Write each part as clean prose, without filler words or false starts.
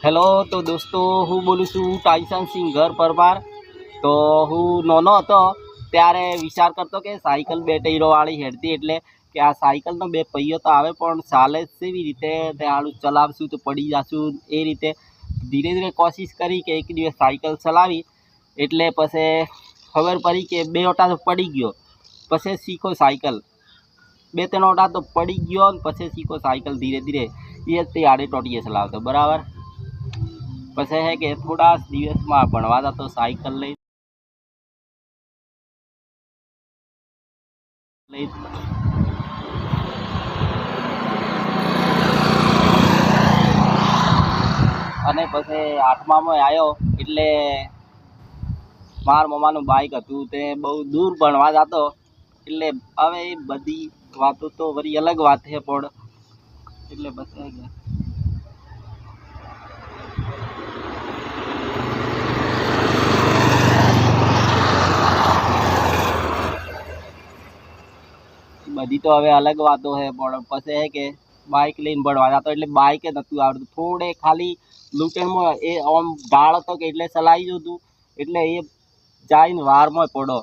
Hello તો દોસ્તો, હું બોલું છું ટાઈસન સિંહ ઘર પરમાર। તો હું નાનો હતો ત્યારે વિચાર કરતો કે સાયકલ બે ટાયરોવાળી હેડતી, એટલે કે આ સાયકલનો બે પૈયો તો આવે પણ ચાલે જ કેવી રીતે, તે આડું ચલાવશું તો પડી જશું। એ રીતે ધીરે ધીરે કોશિશ કરી કે એક દિવસ સાયકલ ચલાવી, એટલે પછી ખબર પડી કે બે ઓટા તો પડી ગયો, પછી શીખો સાયકલ। બે ત્રણ ઓટા તો પડી ગયો ને પછી શીખો સાયકલ ધીરે ધીરે, એ તે આડે ટોટીએ ચલાવતો બરાબર। પછી હે કે થોડા દિવસમાં ભણવા જતો સાયકલ લઈ અને પછી આઠમામાં આવ્યો એટલે મારા મમ્માનું બાઇક હતું, તે બહુ દૂર ભણવા જતો। એટલે હવે એ બધી વાતો તો વળી અલગ વાત છે, પણ એટલે પછી બધી તો હવે અલગ વાતો છે, પણ પછી હે કે બાઇક લઈને ભણવા જતો, એટલે બાઇકે નહોતું આવડતું। થોડે ખાલી લૂંટણમાં એ આમ ઢાળ હતો કે એટલે ચલાવી જતું, એટલે એ જઈને વારમાં પડો,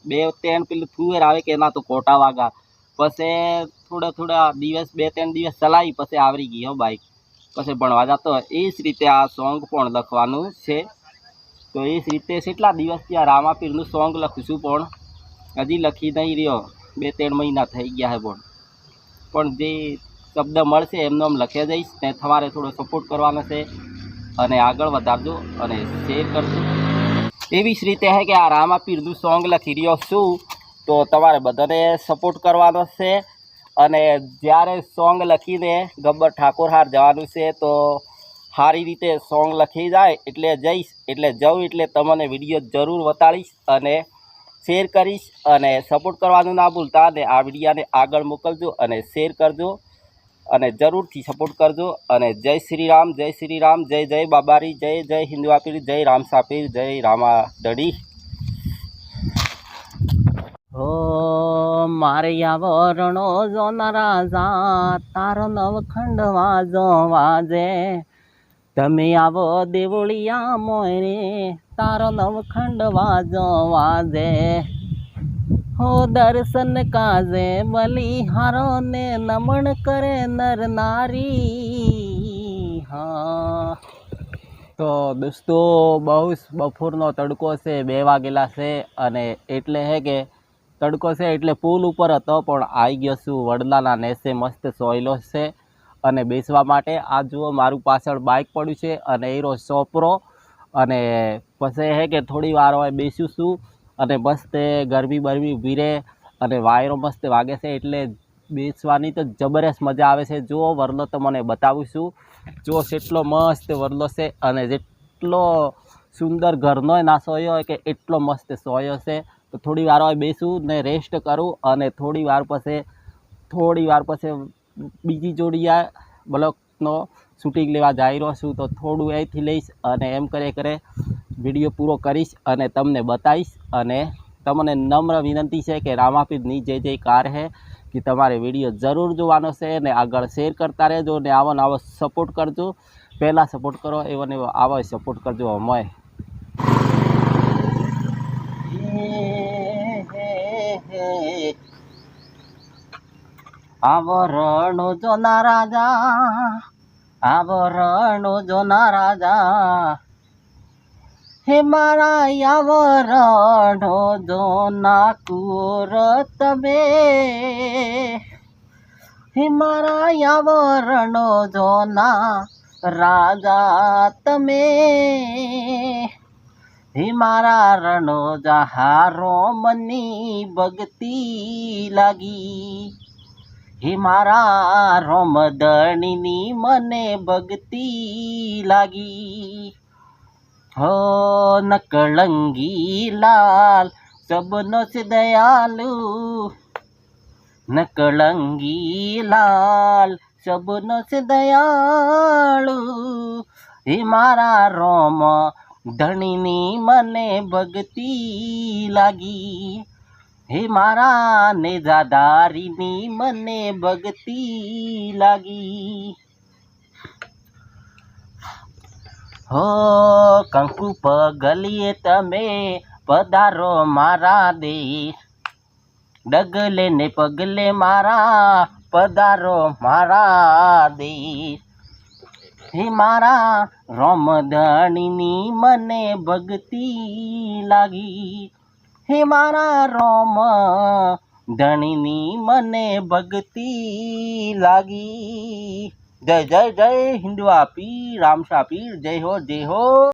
બે ત્રણ પેલું થુવેર આવે કે એના તો કોટા વાગા। પછી થોડા દિવસ બે ત્રણ દિવસ ચલાવી પછી આવડી ગઈ હો બાઇક, પછી ભણવા જતો। એ જ રીતે આ સોંગ પણ લખવાનું છે, તો એ જ રીતે કેટલા દિવસથી આ રામાપીરનું સોંગ લખું છું, પણ હજી લખી નહીં રહ્યો। બે ત્રણ મહિના થઈ ગયા છે, પણ જે શબ્દ મળશે એમને આમ લખ્યા જઈશ ને। તમારે થોડો સપોર્ટ કરવાનો છે અને આગળ વધારજો અને શેર કરજો। એવી જ રીતે છે કે આ રામાપીરનું સોંગ લખી રહ્યો છું, તો તમારે બધાને સપોર્ટ કરવાનો છે। અને જ્યારે સોંગ લખીને ગબ્બર ઠાકોર હાર જવાનું છે, તો સારી રીતે સોંગ લખી જાય એટલે જઈશ, એટલે જાઉં એટલે તમને વિડીયો જરૂર બતાડીશ અને શેર કરીશ। અને સપોર્ટ કરવાનું ના ભૂલતા, અને આ વિડીયાને આગળ મોકલજો અને શેર કરજો અને જરૂરથી સપોર્ટ કરજો। અને જય શ્રી રામ, જય શ્રી રામ, જય જય બાબારી, જય જય હિન્દવાપીર, જય રામ સાપીર, જય રામાદડી। હો મારે આવરણો જોના રાજા, તારો નવખંડ વાજો વાજે। તમે આવો દેવળિયા મોયરે, તારો નવખંડ વાજો વાજે। હો દર્શન કાજે બલિહારો ને, નમન કરે નર નારી। હા તો દોસ્તો, બહુ બપોરનો તડકો છે, 2 વાગેલા છે, અને એટલે હે કે તડકો છે એટલે પુલ ઉપર હતો, પણ આવી ગયો છું વડલાના નેસે, મસ્ત સોયલો છે અને બેસવા માટે। આ જુઓ મારું પાછળ બાઇક પડ્યું છે અને એરો સોપરો, અને પછી હે કે થોડી વાર હોય બેસું છું, અને મસ્ત ગરમી બરમી ઊભી રહે અને વાયરો મસ્ત વાગે છે, એટલે બેસવાની તો જબરજસ્ત મજા આવે છે। જુઓ વરલો તો મને બતાવું છું, જો કેટલો મસ્ત વરલો છે, અને જેટલો સુંદર ઘરનો ના સોયો હોય કે એટલો મસ્ત સોયો છે। તો થોડી વાર હોય બેસું ને રેસ્ટ કરું, અને થોડી વાર પછી બીજી જોડિયા બ્લોકનો શૂટિંગ લેવા જઈ રહ્યો છું, તો થોડું અહીંથી લઈશ અને એમ કરે વિડીયો પૂરો કરીશ અને તમને બતાવીશ। અને તમને નમ્ર વિનંતી છે કે રામાપીરની જય જયકાર છે, કે તમારે વિડીયો જરૂર જોવાનો છે ને આગળ શેર કરતા રહેજો ને આવો ને આવો સપોર્ટ કરજો। પહેલાં સપોર્ટ કરો એવો ને આવો સપોર્ટ કરજો અમોય। આવરણો જોના રાજા, આવરણો જોના રાજા, હે મારા આવરણો જોના કુર તમે, હે મારા આવરણો જોના રાજા તમે। હે મારા રણો જહારો મની ભક્તિ લાગી, હે મારા રોમદણીની મને ભક્તિ લાગી। હો નકળંગી લાલ સબનો છે દયાલુ, નકળંગી લાલ સબનો છે દયાળુ, હે મારા રોમ ધણીની મને ભક્તિ લાગી, હે મારા નેજાદારીની મને ભક્તિ લાગી। હો કંકુ પગલીએ તમે પધારો મારા દેશ, ડગલે ને પગલે મારા પધારો મારા દેશ. હે મારા રોમધણીની મને ભક્તિ લાગી, હે મારા રોમ ધણીની મને ભક્તિ લાગી. જય જય જય હિન્દવા પીર, રામશા પીર, જય હો જય હો.